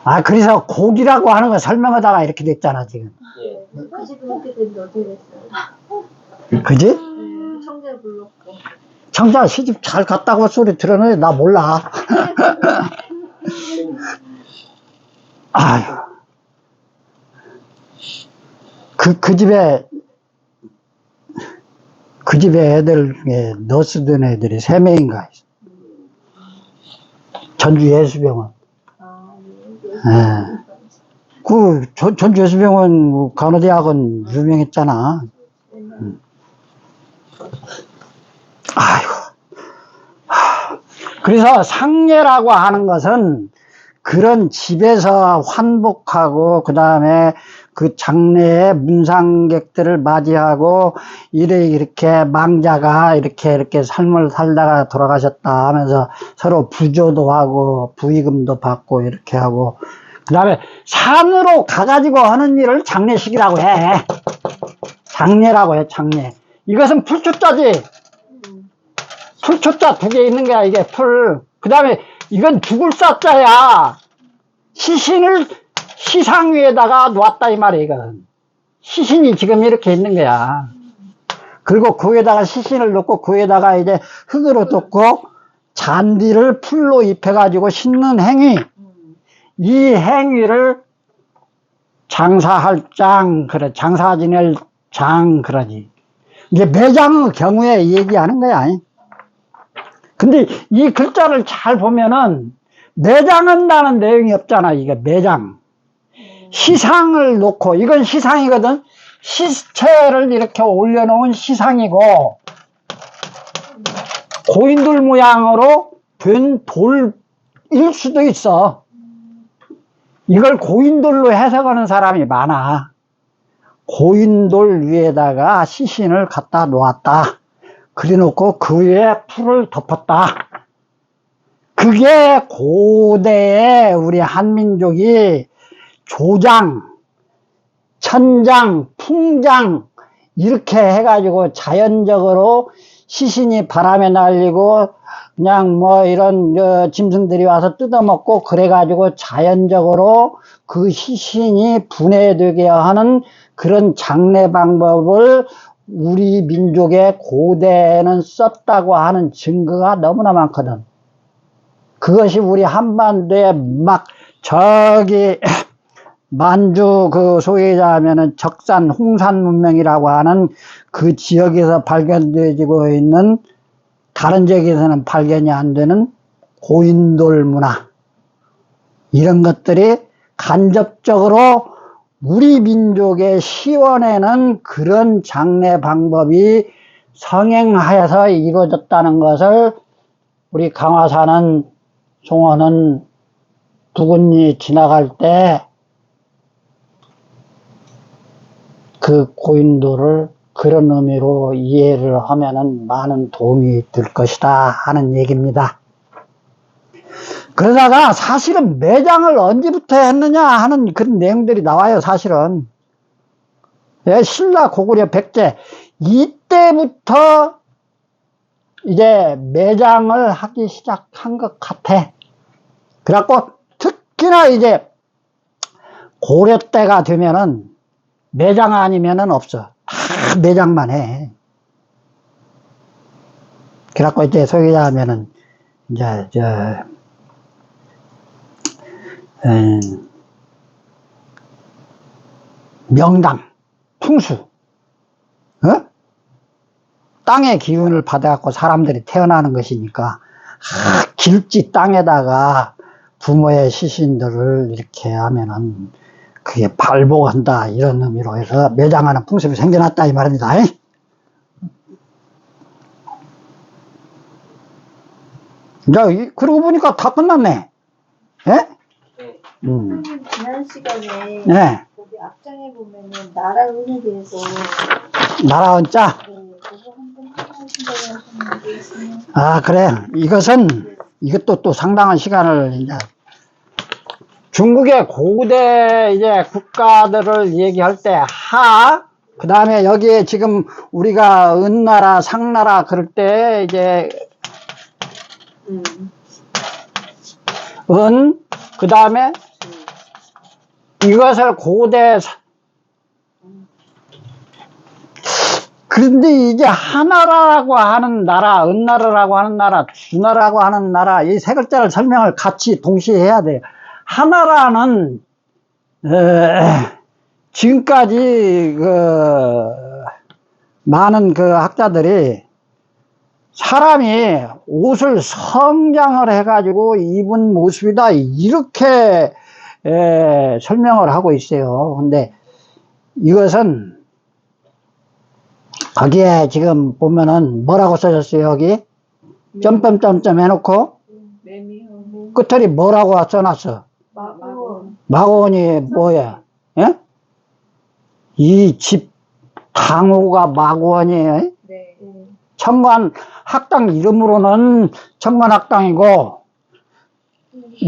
아, 그래서 고기라고 하는 거 설명하다가 이렇게 됐잖아, 지금. 예. 그 집은 어떻게 됐는데 어떻게 됐어요? 그지? 청자 불렀고. 청자 시집 잘 갔다고 소리 들었는데, 나 몰라. 아유. 그 집에 애들, 너스 된 애들이 3명인가 있어. 전주 예수병원. 예. 전주 예수병원 간호대학은 유명했잖아. 아이고. 그래서 상례라고 하는 것은 그런 집에서 환복하고, 그 다음에 그 장례에 문상객들을 맞이하고, 이렇게 망자가 이렇게 삶을 살다가 돌아가셨다 하면서 서로 부조도 하고, 부의금도 받고, 이렇게 하고, 그 다음에 산으로 가가지고 하는 일을 장례식이라고 해. 장례라고 해, 장례. 이것은 풀초자지. 풀초자 2개 있는 거야, 이게 풀. 그 다음에 이건 죽을 사자야. 시신을 시상 위에다가 놓았다, 이 말이야, 이거는. 시신이 지금 이렇게 있는 거야. 그리고 그 위에다가 시신을 놓고 그 위에다가 이제 흙으로 덮고 잔디를 풀로 입혀가지고 싣는 행위. 이 행위를 장사할 장, 그래. 장사 지낼 장, 그러지. 이게 매장의 경우에 얘기하는 거야. 근데 이 글자를 잘 보면은 매장한다는 내용이 없잖아. 이게 매장. 시상을 놓고, 이건 시상이거든. 시체를 이렇게 올려놓은 시상이고, 고인돌 모양으로 된 돌일 수도 있어. 이걸 고인돌로 해석하는 사람이 많아. 고인돌 위에다가 시신을 갖다 놓았다. 그래 놓고 그 위에 풀을 덮었다. 그게 고대에 우리 한민족이 조장, 천장, 풍장 이렇게 해가지고 자연적으로 시신이 바람에 날리고 그냥 뭐 이런 짐승들이 와서 뜯어먹고 그래가지고 자연적으로 그 시신이 분해되게 하는 그런 장례 방법을 우리 민족의 고대에는 썼다고 하는 증거가 너무나 많거든. 그것이 우리 한반도에 막 저기 만주 그 소유자하면은 적산 홍산 문명이라고 하는 그 지역에서 발견되고 있는 다른 지역에서는 발견이 안 되는 고인돌 문화, 이런 것들이 간접적으로 우리 민족의 시원에는 그런 장례 방법이 성행하여서 이루어졌다는 것을 우리 강화 사는 송어는 부군이 지나갈 때 그 고인돌을 그런 의미로 이해를 하면은 많은 도움이 될 것이다 하는 얘기입니다. 그러다가 사실은 매장을 언제부터 했느냐 하는 그런 내용들이 나와요, 사실은. 예, 신라 고구려 백제 이때부터 이제 매장을 하기 시작한 것 같아. 그래갖고 특히나 이제 고려 때가 되면은 매장 아니면은 없어. 다 매장만 해. 그래갖고 이제 소개하면은 이제 명당, 풍수, 땅의 기운을 받아갖고 사람들이 태어나는 것이니까 길지 땅에다가 부모의 시신들을 이렇게 하면은 그게 발복한다 이런 의미로 해서 매장하는 풍습이 생겨났다 이 말입니다. 이제 그러고 보니까 다 끝났네. 예? 선생님 지난 시간에 네. 거기 앞장에 보면은 나라은에 대해서 나라은자. 그거 한번 하신다고 하셨는데 아 그래. 이것도 또 상당한 시간을 이제 중국의 고대 이제 국가들을 얘기할 때 그 다음에 여기에 지금 우리가 은나라, 상나라 그럴 때 이제 은, 그 다음에 이것을 그런데 이제 하나라고 하는 나라, 은나라라고 하는 나라, 주나라고 하는 나라, 이 세 글자를 설명을 같이 동시에 해야 돼요. 하나라는, 지금까지 많은 학자들이 사람이 옷을 성장을 해가지고 입은 모습이다, 이렇게 설명을 하고 있어요. 근데 이것은 거기에 지금 보면은 뭐라고 써졌어요? 여기 점점점점 해놓고 끝에 뭐라고 써놨어? 마고원이 뭐야? 예? 이 집 당호가 마고원이에요. 네. 청관 학당 이름으로는 청관 학당이고,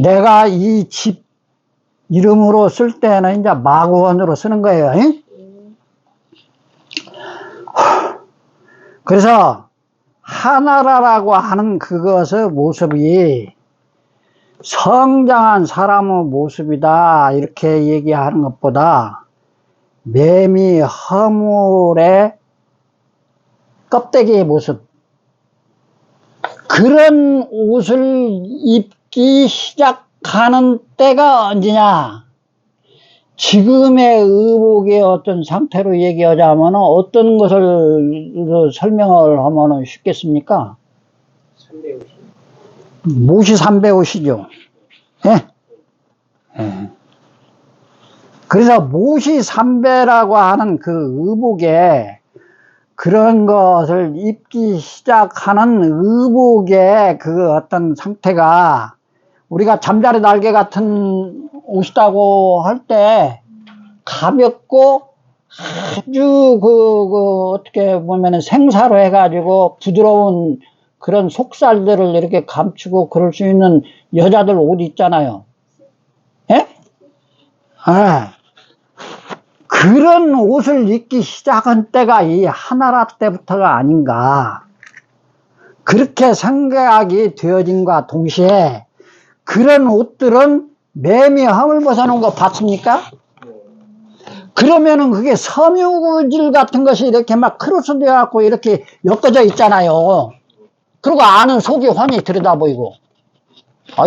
내가 이 집 이름으로 쓸 때는 이제 마고원으로 쓰는 거예요. 예? 그래서 하나라라고 하는 그것의 모습이 성장한 사람의 모습이다, 이렇게 얘기하는 것보다 매미 허물의 껍데기의 모습, 그런 옷을 입기 시작하는 때가 언제냐? 지금의 의복의 어떤 상태로 얘기하자면 어떤 것을 설명을 하면 쉽겠습니까? 모시 삼배옷이죠. 예? 예. 그래서 모시 삼배라고 하는 그 의복에 그런 것을 입기 시작하는 의복의 그 어떤 상태가, 우리가 잠자리 날개 같은 옷이라고 할 때 가볍고 아주 어떻게 보면 생사로 해가지고 부드러운 그런 속살들을 이렇게 감추고 그럴 수 있는 여자들 옷 있잖아요. 예? 아, 그런 옷을 입기 시작한 때가 이 하나라 때부터가 아닌가, 그렇게 생각이 되어진과 동시에 그런 옷들은 매미 허물 벗어놓은 거 봤습니까? 그러면은 그게 섬유질 같은 것이 이렇게 막 크로스 되어갖고 이렇게 엮어져 있잖아요. 그리고 안은 속이 훤히 들여다 보이고.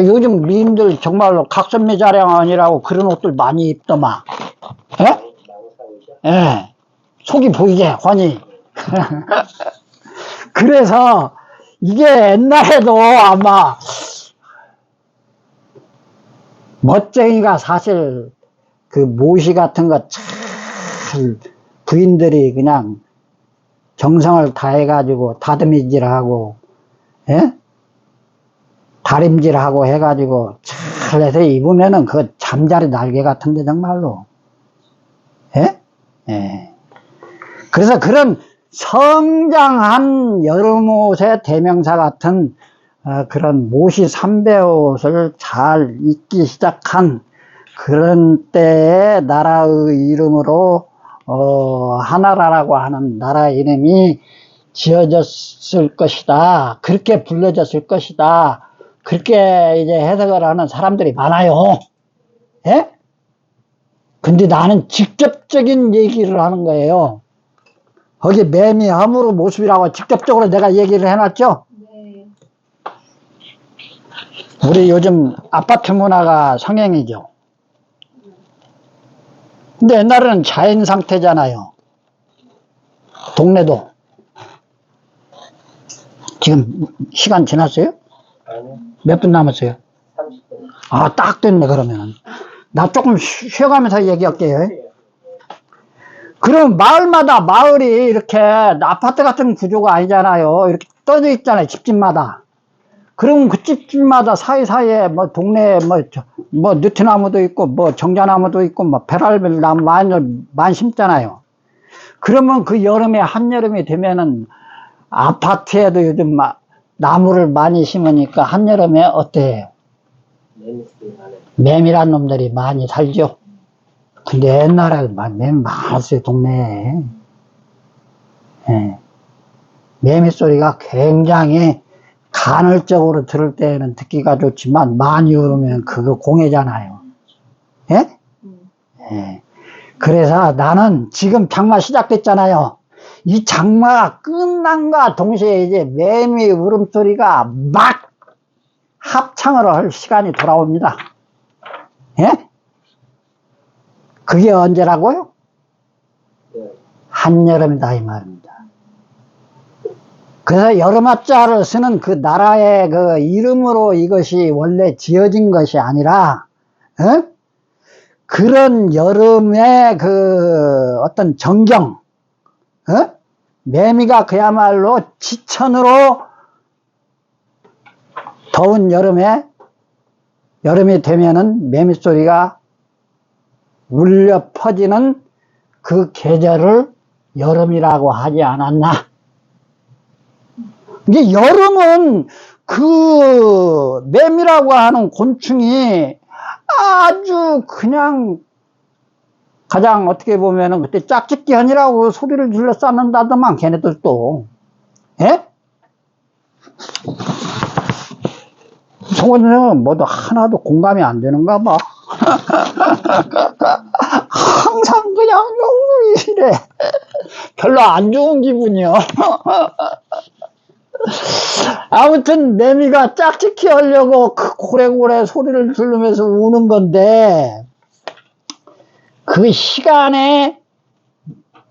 요즘 미인들 정말로 각선미자량아니라고 그런 옷들 많이 입더만. 예? 예. 속이 보이게 훤히. 그래서 이게 옛날에도 아마 멋쟁이가 사실 그 모시 같은 거 참 부인들이 그냥 정성을 다해가지고 다듬이질하고, 예? 다림질하고 해가지고 잘 해서 입으면은 그 잠자리 날개 같은데 정말로. 예? 예. 그래서 그런 성장한 여름옷의 대명사 같은 그런 모시 삼배옷을 잘 입기 시작한 그런 때의 나라의 이름으로 하나라라고 하는 나라 이름이 지어졌을 것이다, 그렇게 불려졌을 것이다, 그렇게 이제 해석을 하는 사람들이 많아요. 예? 근데 나는 직접적인 얘기를 하는 거예요. 거기 매미 허물의 모습이라고 직접적으로 내가 얘기를 해놨죠? 네. 우리 요즘 아파트 문화가 성행이죠. 근데 옛날에는 자연 상태잖아요. 동네도. 지금 시간 지났어요? 아니요. 몇 분 남았어요? 30분. 딱 됐네, 그러면은. 나 조금 쉬어가면서 얘기할게요. 그럼 마을마다 마을이 이렇게 아파트 같은 구조가 아니잖아요. 이렇게 떠져 있잖아요, 집집마다. 그럼 그 집집마다 사이사이에 뭐 동네에 뭐 느티나무도 있고 뭐 정자나무도 있고 뭐 베랄벨 나무 많이 심잖아요. 그러면 그 여름에 한여름이 되면은 아파트에도 요즘 나무를 많이 심으니까 한여름에 어때요? 매미란 놈들이 많이 살죠. 근데 옛날에 매미 많았어요, 동네에. 예. 매미 소리가 굉장히 간헐적으로 들을 때는 듣기가 좋지만 많이 울으면 그거 공해잖아요. 예? 예. 그래서 나는 지금 장마 시작됐잖아요. 이 장마가 끝난과 동시에 이제 매미 울음소리가 막 합창을 할 시간이 돌아옵니다. 예? 그게 언제라고요? 한여름이다 이 말입니다. 그래서 여름하자를 쓰는 그 나라의 그 이름으로 이것이 원래 지어진 것이 아니라, 어? 그런 여름의 그 어떤 정경, 어? 매미가 그야말로 지천으로 더운 여름이 되면은 매미 소리가 울려 퍼지는 그 계절을 여름이라고 하지 않았나? 이게 여름은 그 매미라고 하는 곤충이 아주 그냥 가장 어떻게 보면은 그때 짝짓기하니라고 소리를 질러 쌓는다더만 걔네들도. 예? 송원생은 뭐도 하나도 공감이 안 되는가 봐. 항상 그냥 이래. 별로 안 좋은 기분이요. 아무튼 매미가 짝짓기 하려고 그 고래고래 소리를 지르면서 우는 건데, 그 시간에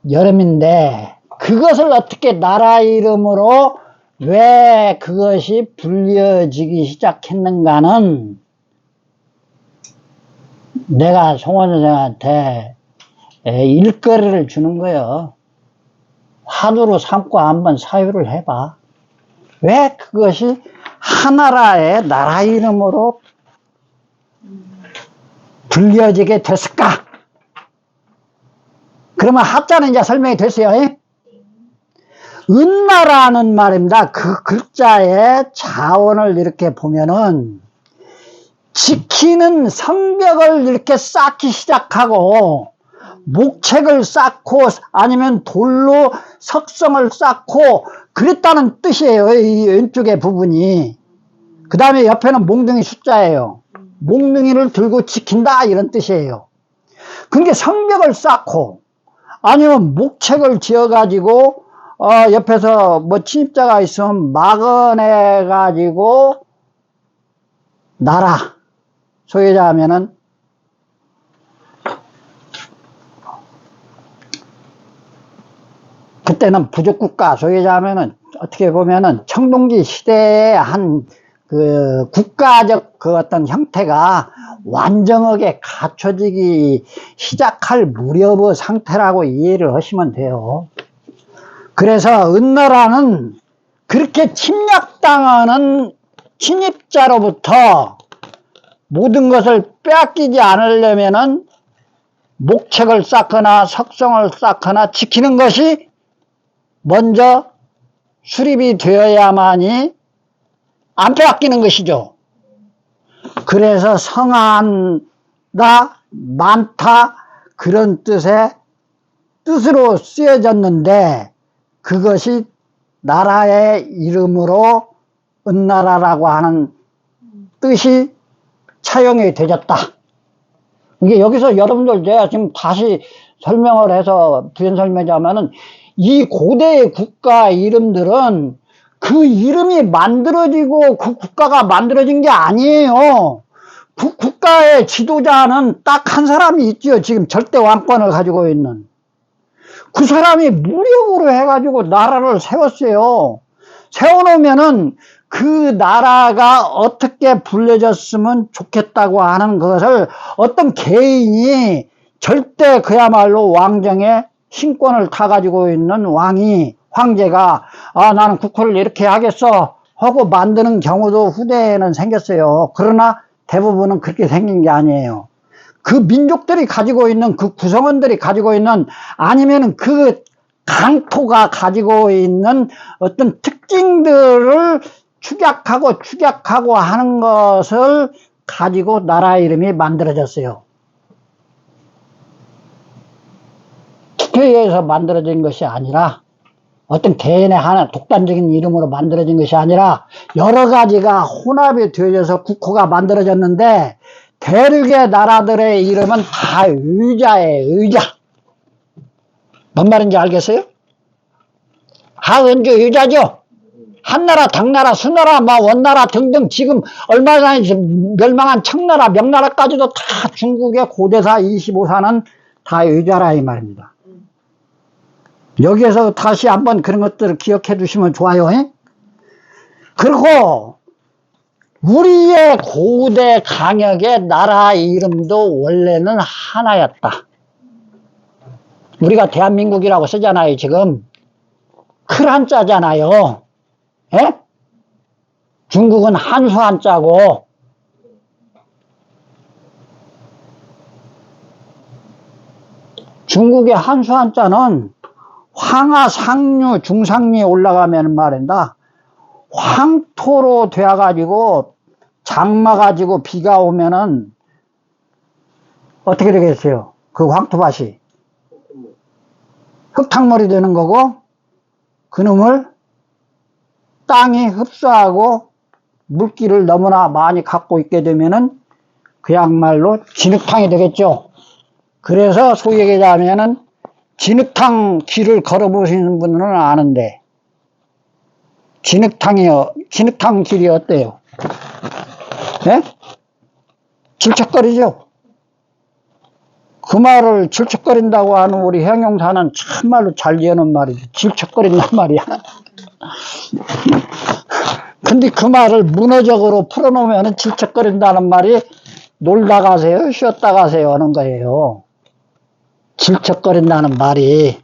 여름인데 그것을 어떻게 나라 이름으로 왜 그것이 불려지기 시작했는가는 내가 송원 선생한테 일거리를 주는 거예요. 화두로 삼고 한번 사유를 해봐. 왜 그것이 하나라의 나라 이름으로 불려지게 됐을까? 그러면 하자는 이제 설명이 됐어요. 은나라는 말입니다. 그 글자의 자원을 이렇게 보면은 지키는 성벽을 이렇게 쌓기 시작하고 목책을 쌓고 아니면 돌로 석성을 쌓고 그랬다는 뜻이에요. 이 왼쪽의 부분이. 그 다음에 옆에는 몽둥이 숫자예요. 몽둥이를 들고 지킨다 이런 뜻이에요. 그러니까 성벽을 쌓고 아니면 목책을 지어 가지고 옆에서 뭐 침입자가 있으면 막아내 가지고 나라 소유자 하면은 그때는 부족국가 소유자 하면은 어떻게 보면은 청동기 시대의 한 그 국가적 그 어떤 형태가 완전하게 갖춰지기 시작할 무렵의 상태라고 이해를 하시면 돼요. 그래서 은나라는 그렇게 침략당하는 침입자로부터 모든 것을 빼앗기지 않으려면은 목책을 쌓거나 석성을 쌓거나 지키는 것이 먼저 수립이 되어야만이 안 빼앗기는 것이죠. 그래서 성한다, 많다 그런 뜻으로 쓰여졌는데 그것이 나라의 이름으로 은나라라고 하는 뜻이 차용이 되졌다. 이게 여기서 여러분들 제가 지금 다시 설명을 해서 부연 설명하자면은 이 고대의 국가 이름들은 그 이름이 만들어지고 그 국가가 만들어진 게 아니에요. 그 국가의 지도자는 딱 한 사람이 있죠. 지금 절대 왕권을 가지고 있는. 그 사람이 무력으로 해가지고 나라를 세웠어요. 세워놓으면은 그 나라가 어떻게 불려졌으면 좋겠다고 하는 것을 어떤 개인이 절대 그야말로 왕정의 신권을 타가지고 있는 황제가 나는 국호를 이렇게 하겠어 하고 만드는 경우도 후대에는 생겼어요. 그러나 대부분은 그렇게 생긴 게 아니에요. 그 민족들이 가지고 있는 그 구성원들이 가지고 있는 아니면은 그 강토가 가지고 있는 어떤 특징들을 축약하고 하는 것을 가지고 나라 이름이 만들어졌어요. 투표에 의해서 만들어진 것이 아니라 어떤 개인의 하나 독단적인 이름으로 만들어진 것이 아니라 여러 가지가 혼합이 되어져서 국호가 만들어졌는데 대륙의 나라들의 이름은 다 의자예요, 의자. 뭔 말인지 알겠어요? 하은주 의자죠? 한나라, 당나라, 수나라, 원나라 등등 지금 얼마 전에 멸망한 청나라, 명나라까지도 다 중국의 고대사 25사는 다 의자라 이 말입니다. 여기에서 다시 한번 그런 것들을 기억해 두시면 좋아요. 그리고 우리의 고대 강역의 나라 이름도 원래는 하나였다. 우리가 대한민국이라고 쓰잖아요. 지금 클 한자잖아요. 예? 중국은 한수 한자고 중국의 한수 한자는 황하, 상류, 중상류에 올라가면 말인다. 황토로 되어가지고 장마 가지고 비가 오면은 어떻게 되겠어요? 그 황토밭이 흙탕물이 되는 거고 그놈을 땅이 흡수하고 물기를 너무나 많이 갖고 있게 되면은 그야말로 진흙탕이 되겠죠. 그래서 소위 얘기하면은 진흙탕 길을 걸어보시는 분은 아는데 진흙탕 길이 어때요? 네? 질척거리죠? 그 말을 질척거린다고 하는 우리 형용사는 참말로 잘 지어놓은 말이지. 질척거린단 말이야. 근데 그 말을 문어적으로 풀어놓으면 질척거린다는 말이 놀다 가세요, 쉬었다 가세요 하는 거예요. 질척거린다는 말이.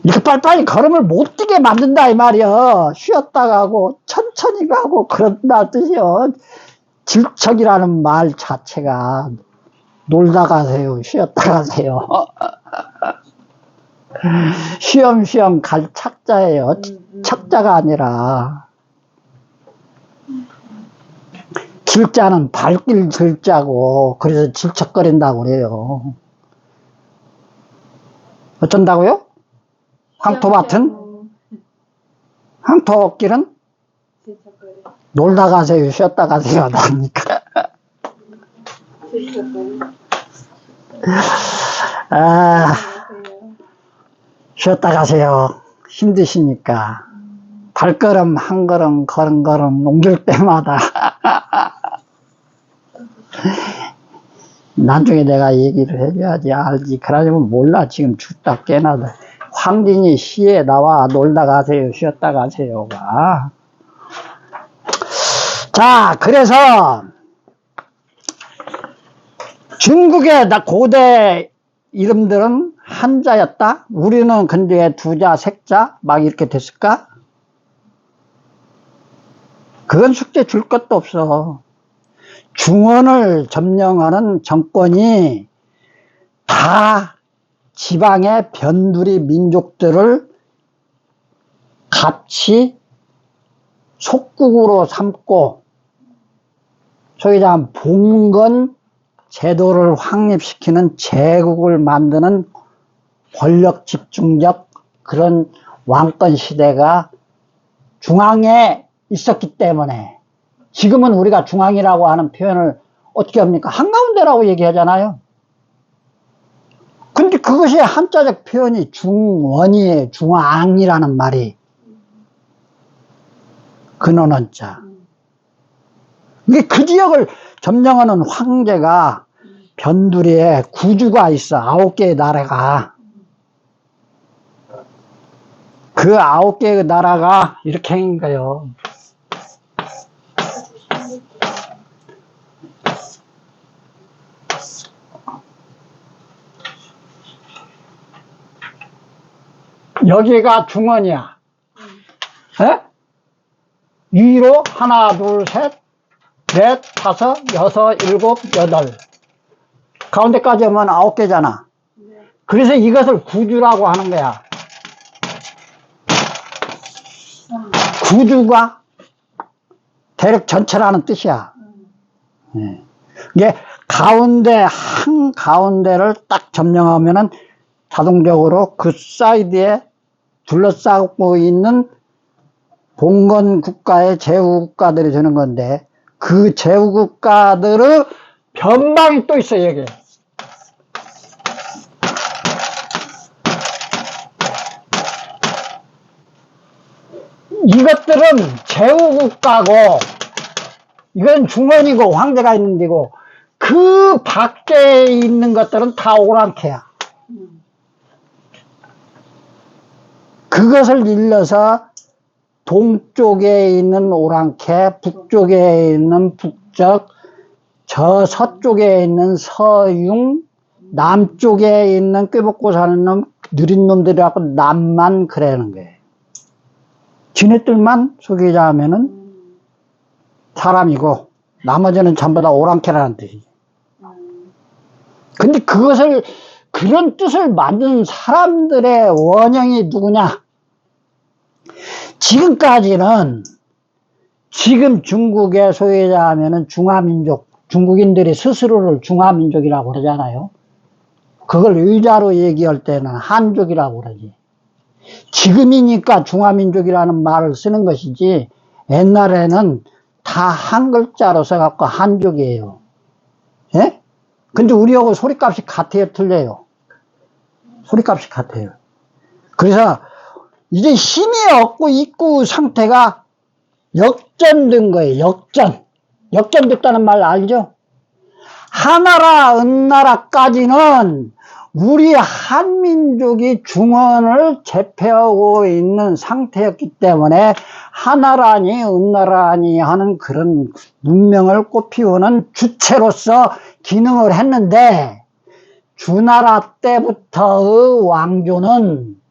이렇게 빨리빨리 걸음을 못 뛰게 만든다 이 말이야. 쉬었다 가고 천천히 가고 그런다 뜻이요. 질척이라는 말 자체가 놀다 가세요, 쉬었다 가세요. 쉬엄쉬엄 갈 착자예요. 착자가 아니라. 질자는 발길 들자고 그래서 질척거린다고 그래요. 어쩐다고요? 황토밭은? 황토길은? 놀다 가세요, 쉬었다 가세요 나니까. 아, 쉬었다 가세요. 힘드시니까. 발걸음 한 걸음 걸음 옮길 때마다 나중에 내가 얘기를 해줘야지 알지. 그러려면 몰라. 지금 죽다 깨나다. 황진이 시에 나와 놀다 가세요, 쉬었다 가세요가. 자, 그래서 중국의 고대 이름들은 한자였다. 우리는 근데 두자, 색자 막 이렇게 됐을까? 그건 숙제 줄 것도 없어. 중원을 점령하는 정권이 다 지방의 변두리 민족들을 같이 속국으로 삼고 소위 말하면 봉건 제도를 확립시키는 제국을 만드는 권력 집중적 그런 왕권 시대가 중앙에 있었기 때문에 지금은 우리가 중앙이라고 하는 표현을 어떻게 합니까? 한가운데라고 얘기하잖아요. 근데 그것이 한자적 표현이 중원이에요. 중앙이라는 말이. 근원원자. 이게 그 지역을 점령하는 황제가 변두리에 구주가 있어. 9개의 나라가. 그 9개의 나라가 이렇게 한 거예요. 여기가 중원이야. 에? 위로 하나, 둘, 셋, 넷, 다섯, 여섯, 일곱, 여덟. 가운데까지 하면 9개잖아. 그래서 이것을 구주라고 하는 거야. 구주가 대륙 전체라는 뜻이야. 이게 가운데, 한 가운데를 딱 점령하면은 자동적으로 그 사이드에 둘러싸고 있는 봉건 국가의 제후국가들이 주는 건데, 그 제후국가들의 변방이 또 있어요, 여기. 이것들은 제후국가고, 이건 중원이고 황제가 있는 데고, 그 밖에 있는 것들은 다 오랑캐야. 그것을 일러서 동쪽에 있는 오랑캐, 북쪽에 있는 북적, 저 서쪽에 있는 서융, 남쪽에 있는 꾀먹고 사는 놈, 느린 놈들이라고 남만 그래는 거예요. 지네들만 소개자하면은 사람이고, 나머지는 전부 다 오랑캐라는 뜻이지. 근데 그것을, 그런 뜻을 만든 사람들의 원형이 누구냐? 지금까지는, 지금 중국의 소유자하면은 중화민족, 중국인들이 스스로를 중화민족이라고 그러잖아요. 그걸 의자로 얘기할 때는 한족이라고 그러지. 지금이니까 중화민족이라는 말을 쓰는 것이지, 옛날에는 다 한 글자로 써갖고 한족이에요. 예? 근데 우리하고 소리값이 같아요, 틀려요? 소리값이 같아요. 그래서 이제 힘이 없고 있고 상태가 역전된 거예요, 역전. 역전됐다는 말 알죠? 하나라, 은나라까지는 우리 한민족이 중원을 제패하고 있는 상태였기 때문에 하나라니 은나라니 하는 그런 문명을 꽃피우는 주체로서 기능을 했는데, 주나라 때부터의 왕조는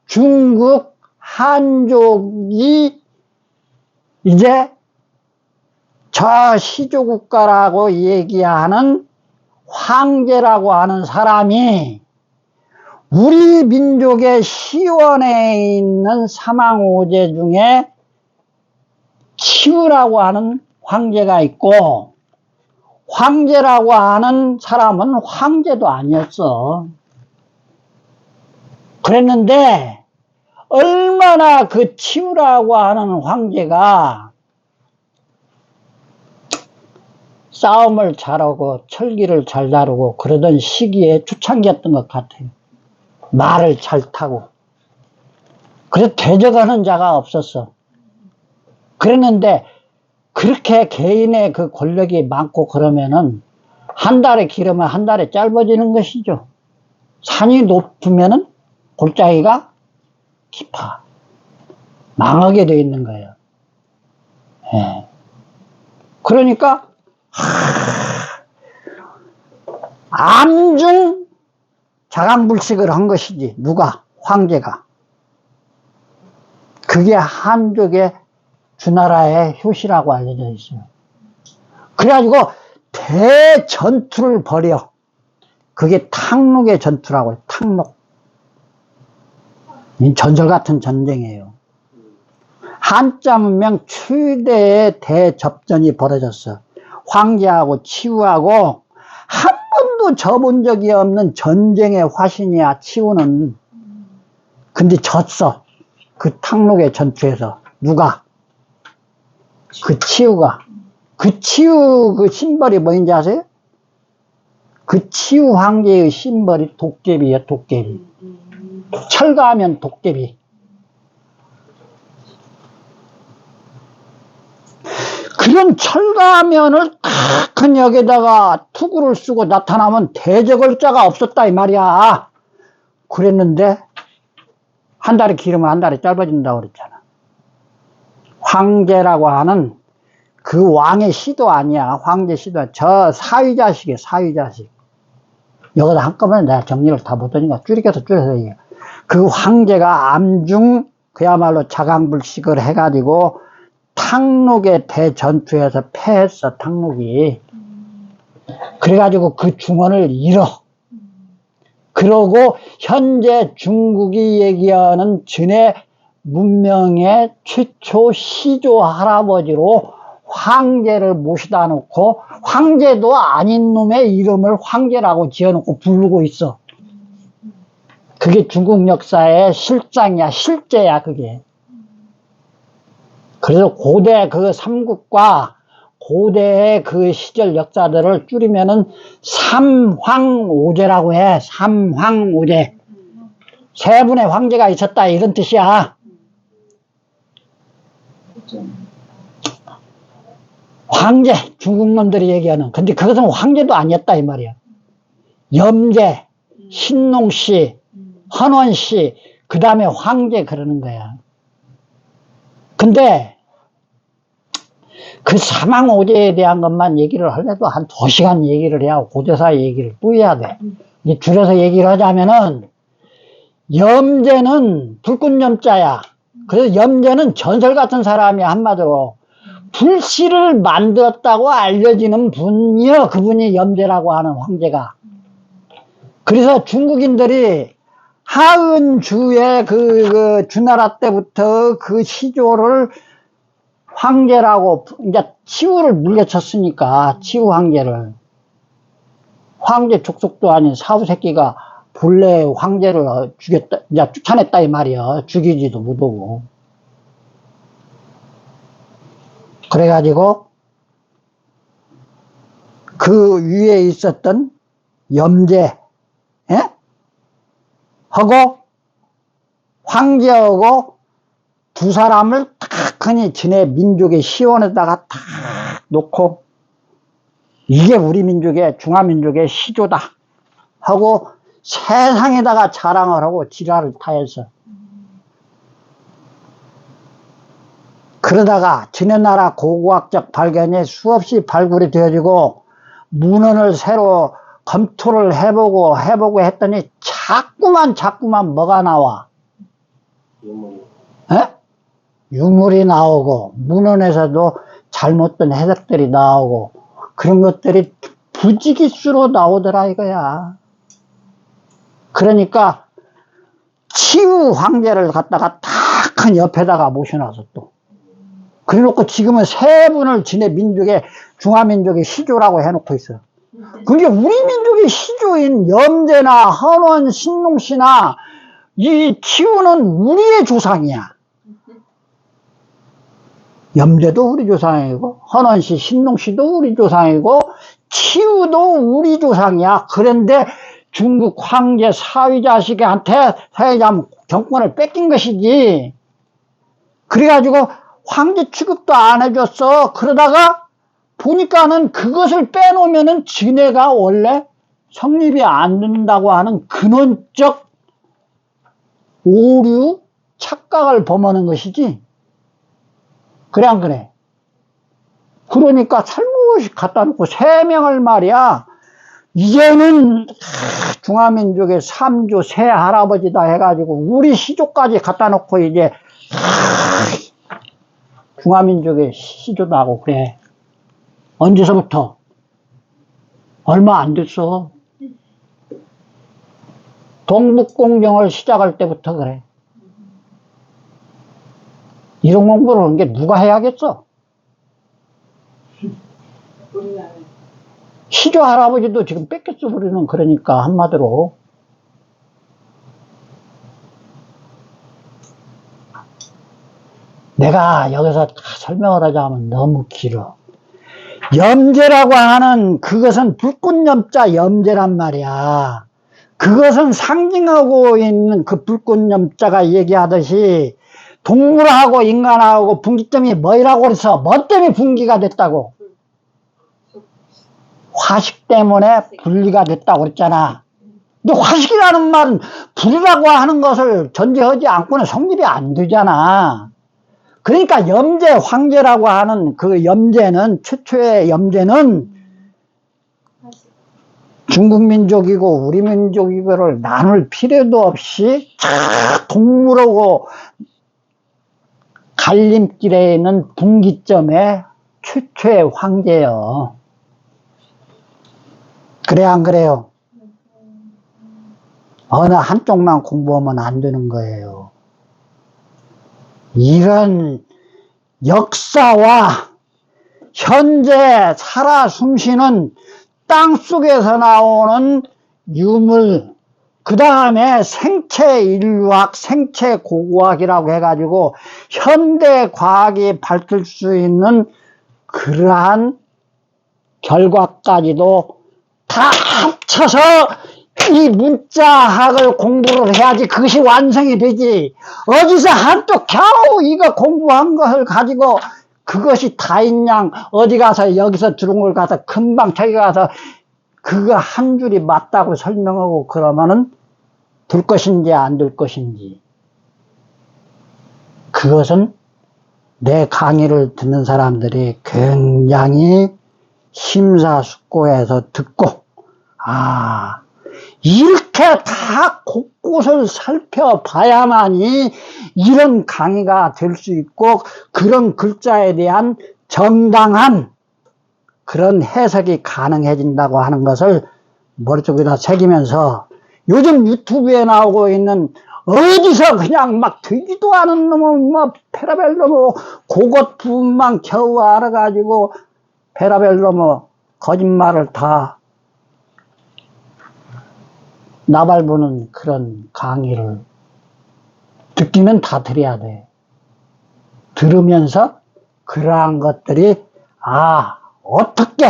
중국 한족이 이제 저 시조국가라고 얘기하는 황제라고 하는 사람이 우리 민족의 시원에 있는 사망오제 중에 치우라고 하는 황제가 있고, 황제라고 하는 사람은 황제도 아니었어. 그랬는데 얼마나 그 치우라고 하는 황제가 싸움을 잘하고 철기를 잘 다루고 그러던 시기에 초창기였던 것 같아요. 말을 잘 타고. 그래서 대적하는 자가 없었어. 그랬는데 그렇게 개인의 그 권력이 많고 그러면은 한 달에 길으면 한 달에 짧아지는 것이죠. 산이 높으면은 골짜기가 깊어. 망하게 돼 있는 거예요. 예. 그러니까 암중 자강불식을 한 것이지. 누가? 황제가. 그게 한족의 주나라의 효시라고 알려져 있어요. 그래가지고 대전투를 벌여. 그게 탕록의 전투라고 해요. 탕록. 전설 같은 전쟁이에요. 한자 문명 최대의 대접전이 벌어졌어. 황제하고 치우하고 한 번도 져본 적이 없는 전쟁의 화신이야, 치우는. 근데 졌어. 그 탕록의 전투에서. 누가? 그 치우가. 그 치우 그 심벌이 뭐인지 아세요? 그 치우 황제의 심벌이 도깨비예요, 도깨비. 철가하면 도깨비. 그런 철가면을 큰 역에다가 투구를 쓰고 나타나면 대적할 자가 없었다 이 말이야. 그랬는데 한 달이 길으면 한 달이 짧아진다고 그랬잖아. 황제라고 하는 그 왕의 시도 아니야. 황제 시도. 저 사위자식이야, 사위자식. 여기다 한꺼번에 내가 정리를 다 못하니까 줄여서 얘기해. 그 황제가 암중 그야말로 자강불식을 해가지고 탕록의 대전투에서 패했어, 탕록이. 그래가지고 그 중원을 잃어. 그러고 현재 중국이 얘기하는 진해 문명의 최초 시조 할아버지로 황제를 모시다 놓고, 황제도 아닌 놈의 이름을 황제라고 지어놓고 부르고 있어. 그게 중국 역사의 실장이야, 실제야, 그게. 그래서 고대 그 삼국과 고대의 그 시절 역사들을 줄이면은 삼황오제라고 해. 삼황오제. 세 분의 황제가 있었다 이런 뜻이야. 황제, 중국 놈들이 얘기하는. 근데 그것은 황제도 아니었다 이 말이야. 염제, 신농씨, 헌원씨, 그 다음에 황제 그러는 거야. 근데 그 사망오제에 대한 것만 얘기를 하려도 한 2시간 얘기를 해야 고대사 얘기를 또 해야 돼. 이제 줄여서 얘기를 하자면은 염제는 불꽃염자야. 그래서 염제는 전설 같은 사람이야. 한마디로 불씨를 만들었다고 알려지는 분이요. 그분이 염제라고 하는 황제가. 그래서 중국인들이 하은주의 그 주나라 때부터 그 시조를 황제라고, 이제 치우를 물려쳤으니까, 치우 황제를. 황제 족속도 아닌 사후 새끼가 본래 황제를 죽였다, 이제 쫓아냈다 이 말이야. 죽이지도 못하고. 그래가지고, 그 위에 있었던 염제, 예? 하고, 황제하고 두 사람을 탁 하니 지네 민족의 시원에다가 탁 놓고, 이게 우리 민족의, 중화민족의 시조다 하고 세상에다가 자랑을 하고 지랄을 타해서. 그러다가 지네 나라 고고학적 발견이 수없이 발굴이 되어지고 문헌을 새로 검토를 해보고 했더니 자꾸만 뭐가 나와? 에? 유물이 나오고 문헌에서도 잘못된 해석들이 나오고 그런 것들이 부지기수로 나오더라 이거야. 그러니까 치우 황제를 갖다가 탁 옆에다가 모셔놔서 또 그래놓고 지금은 세 분을 지네 민족의 중화민족의 시조라고 해놓고 있어. 그게 우리 민족의 시조인 염제나 헌원, 신농씨나 이 치우는 우리의 조상이야. 염제도 우리 조상이고 헌원씨, 신농씨도 우리 조상이고 치우도 우리 조상이야. 그런데 중국 황제 사위자식한테 사위자 정권을 뺏긴 것이지. 그래가지고 황제 취급도 안 해줬어. 그러다가 보니까는 그것을 빼놓으면은 지네가 원래 성립이 안 된다고 하는 근원적 오류, 착각을 범하는 것이지. 그래 안 그래? 그러니까 살못이 갖다 놓고 세 명을 말이야. 이제는 중화민족의 삼조 새 할아버지다 해가지고 우리 시조까지 갖다 놓고 이제 중화민족의 시조다 하고 그래. 언제서부터? 얼마 안 됐어. 동북공정을 시작할 때부터 그래. 이런 공부를 하는 게 누가 해야겠어? 시조 할아버지도 지금 뺏겼어 버리는 그러니까 한마디로. 내가 여기서 다 설명을 하자면 너무 길어. 염제라고 하는 그것은 불꽃염자 염제란 말이야. 그것은 상징하고 있는 그 불꽃염자가 얘기하듯이 동물하고 인간하고 분기점이 뭐라고 그래서 뭐 때문에 분기가 됐다고? 화식 때문에 분리가 됐다고 그랬잖아. 근데 화식이라는 말은 불이라고 하는 것을 전제하지 않고는 성립이 안 되잖아. 그러니까 염제, 황제라고 하는 그 염제는, 최초의 염제는 중국 민족이고 우리 민족이고를 나눌 필요도 없이 동물하고 갈림길에 있는 분기점의 최초의 황제요. 그래 안 그래요? 어느 한쪽만 공부하면 안 되는 거예요. 이런 역사와 현재 살아 숨쉬는 땅 속에서 나오는 유물, 그 다음에 생체인류학, 생체고고학이라고 해가지고 현대과학이 밝힐 수 있는 그러한 결과까지도 다 합쳐서 이 문자학을 공부를 해야지 그것이 완성이 되지. 어디서 한또 겨우 이거 공부한 것을 가지고 그것이 다인양 어디 가서 여기서 들은 걸 가서 금방 저기 가서 그거 한 줄이 맞다고 설명하고 그러면은 될 것인지 안 될 것인지, 그것은 내 강의를 듣는 사람들이 굉장히 심사숙고해서 듣고, 아, 이렇게 다 곳곳을 살펴봐야만이 이런 강의가 될 수 있고 그런 글자에 대한 정당한 그런 해석이 가능해진다고 하는 것을 머릿속에다 새기면서, 요즘 유튜브에 나오고 있는 어디서 그냥 막 되지도 않은 놈은 뭐 페라벨 놈의 그것 부분만 겨우 알아가지고 페라벨 놈의 거짓말을 다 나발부는 그런 강의를 듣기는 다 들어야 돼. 들으면서 그러한 것들이 어떻게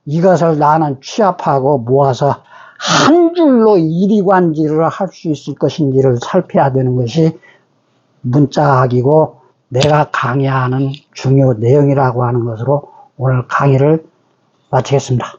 이것을 나는 취합하고 모아서 한 줄로 이리관지를 할 수 있을 것인지를 살펴야 되는 것이 문자학이고 내가 강의하는 중요 내용이라고 하는 것으로 오늘 강의를 마치겠습니다.